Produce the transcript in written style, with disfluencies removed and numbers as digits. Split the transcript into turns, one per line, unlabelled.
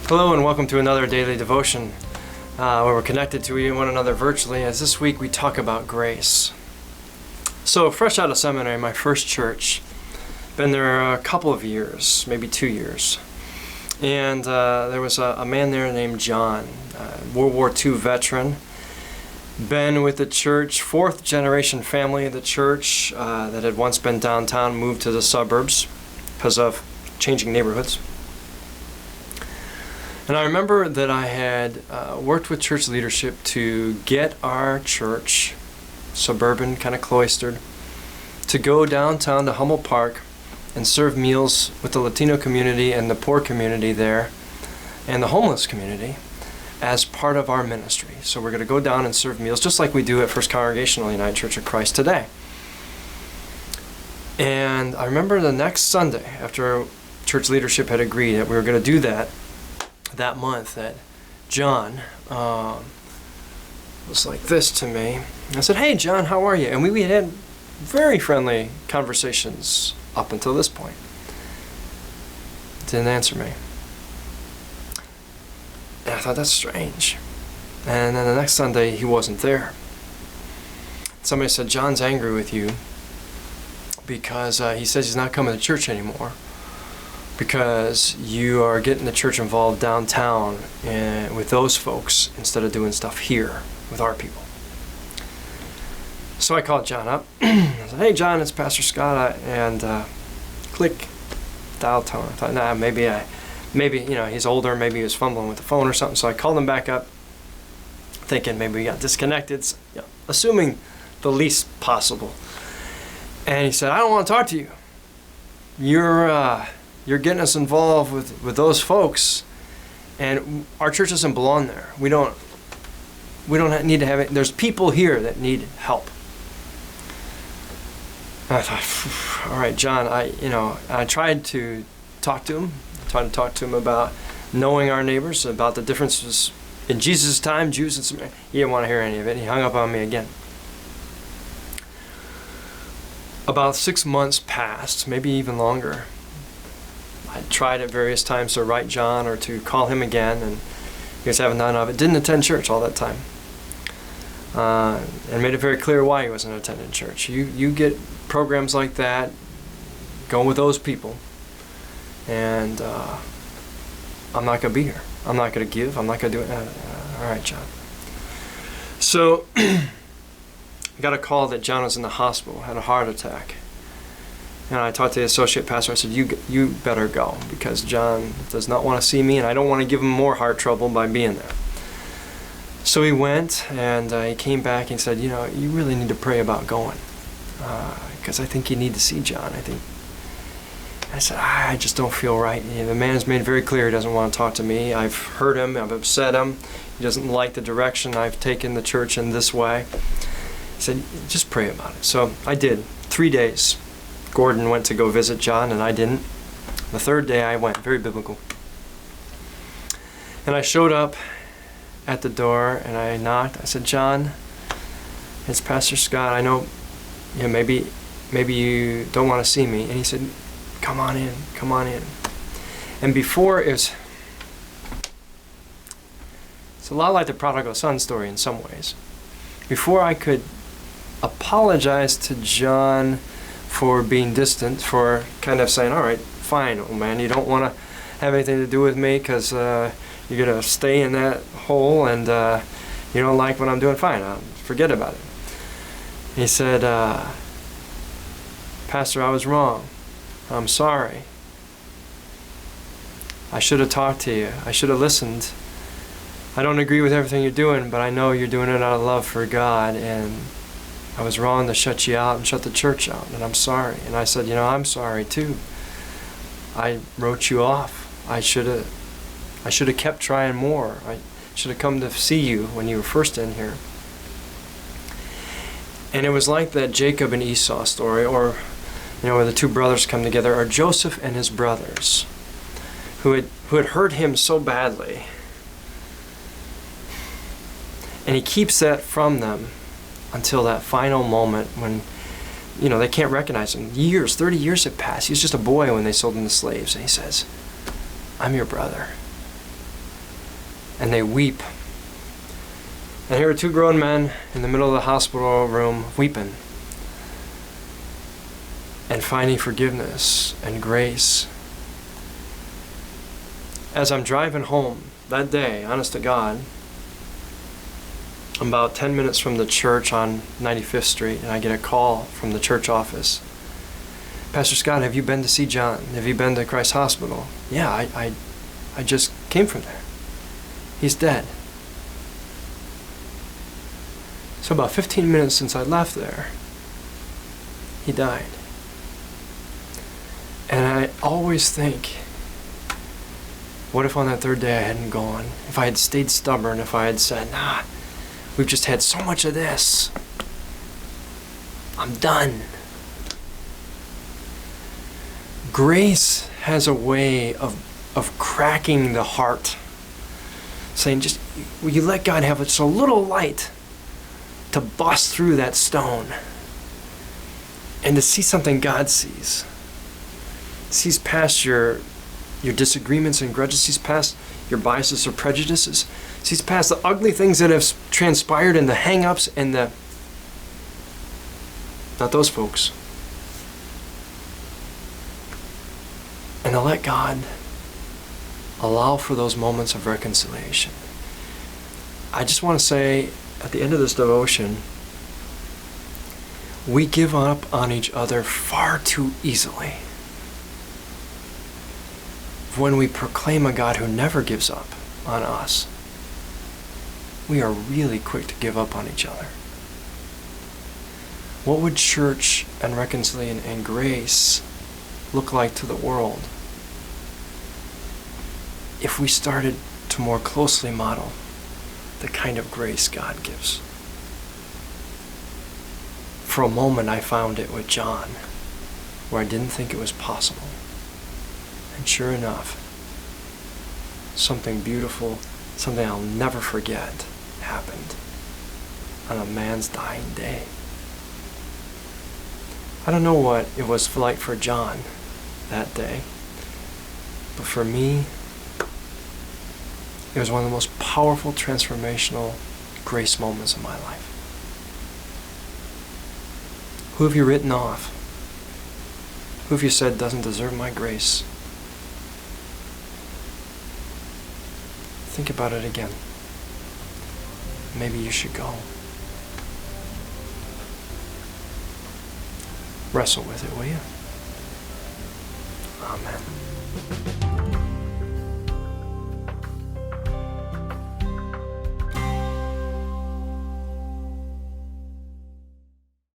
Hello and welcome to another daily devotion where we're connected to one another virtually, as this week we talk about grace. So fresh out of seminary, my first church, been there a couple of years, maybe 2 years, and there was a man there named John, World War II veteran, been with the church, fourth generation family of the church that had once been downtown, moved to the suburbs because of changing neighborhoods. And I remember that I had worked with church leadership to get our church, suburban, kind of cloistered, to go downtown to Hummel Park and serve meals with the Latino community and the poor community there and the homeless community as part of our ministry. So we're going to go down and serve meals just like we do at First Congregational United Church of Christ today. And I remember the next Sunday, after church leadership had agreed that we were going to do that month, that John was like this to me. I said, "Hey John, how are you?" And we had very friendly conversations up until this point. Didn't answer me. And I thought, that's strange. And then the next Sunday, he wasn't there. Somebody said, "John's angry with you because he says he's not coming to church anymore because you are getting the church involved downtown with those folks instead of doing stuff here with our people." So I called John up. I said, "Hey John, it's Pastor Scott," and click, dial tone. I thought, nah, maybe he's older, maybe he was fumbling with the phone or something. So I called him back up, thinking maybe we got disconnected, assuming the least possible. And he said, "I don't want to talk to you. You're getting us involved with those folks, and our church doesn't belong there. We don't need to have it. There's people here that need help." And I thought, all right, John, I tried to talk to him about knowing our neighbors, about the differences in Jesus' time, Jews and Samaritans. He didn't want to hear any of it. He hung up on me again. About 6 months passed, maybe even longer. I tried at various times to write John or to call him again, and he was having none of it. Didn't attend church all that time. And made it very clear why he wasn't attending church. You get programs like that, go with those people, and I'm not going to be here. I'm not going to give. I'm not going to do it. All right, John. So I got a call that John was in the hospital, had a heart attack. And I talked to the associate pastor. I said, you better go, because John does not want to see me, and I don't want to give him more heart trouble by being there. So he went, and he came back and said, you really need to pray about going, because I think you need to see John. I said, I just don't feel right. The man has made very clear he doesn't want to talk to me. I've hurt him. I've upset him. He doesn't like the direction I've taken the church in this way. He said, just pray about it. So I did. 3 days. Gordon went to go visit John, and I didn't. The third day I went, very biblical. And I showed up at the door, and I knocked. I said, "John, it's Pastor Scott. I know maybe you don't want to see me." And he said, come on in. And before, it's a lot like the prodigal son story in some ways. Before I could apologize to John for being distant, for kind of saying, "All right, fine, old man, you don't want to have anything to do with me because you're going to stay in that hole, and you don't like what I'm doing. Fine, I'll forget about it." He said, "Pastor, I was wrong. I'm sorry. I should have talked to you. I should have listened. I don't agree with everything you're doing, but I know you're doing it out of love for God, and I was wrong to shut you out and shut the church out, and I'm sorry." And I said, "I'm sorry too. I wrote you off. I should have kept trying more. I should have come to see you when you were first in here." And it was like that Jacob and Esau story, or where the two brothers come together, or Joseph and his brothers, who had hurt him so badly. And he keeps that from them until that final moment when, they can't recognize him. 30 years have passed. He was just a boy when they sold him to slaves. And he says, "I'm your brother." and they weep. And here are two grown men in the middle of the hospital room weeping and finding forgiveness and grace. As I'm driving home that day, honest to God, I'm about 10 minutes from the church on 95th Street, and I get a call from the church office. Pastor Scott, have you been to see John? Have you been to Christ Hospital? Yeah, I just came from there. He's dead. So about 15 minutes since I left there, he died. And I always think, what if on that third day I hadn't gone? If I had stayed stubborn, if I had said, nah, we've just had so much of this. I'm done. Grace has a way of cracking the heart. Saying, just, will you let God have just a little light to bust through that stone and to see something God sees. Sees past your disagreements and grudges, sees past your biases or prejudices, sees past the ugly things that have transpired and the hang-ups and the... Not those folks. And to let God allow for those moments of reconciliation. I just want to say, at the end of this devotion, we give up on each other far too easily when we proclaim a God who never gives up on us. We are really quick to give up on each other. What would church and reconciliation and grace look like to the world if we started to more closely model the kind of grace God gives? For a moment I found it with John, where I didn't think it was possible. And sure enough, something beautiful, something I'll never forget, happened on a man's dying day. I don't know what it was like for John that day, but for me, it was one of the most powerful, transformational grace moments of my life. Who have you written off? Who have you said doesn't deserve my grace? Think about it again. Maybe you should go. Wrestle with it, will you? Amen.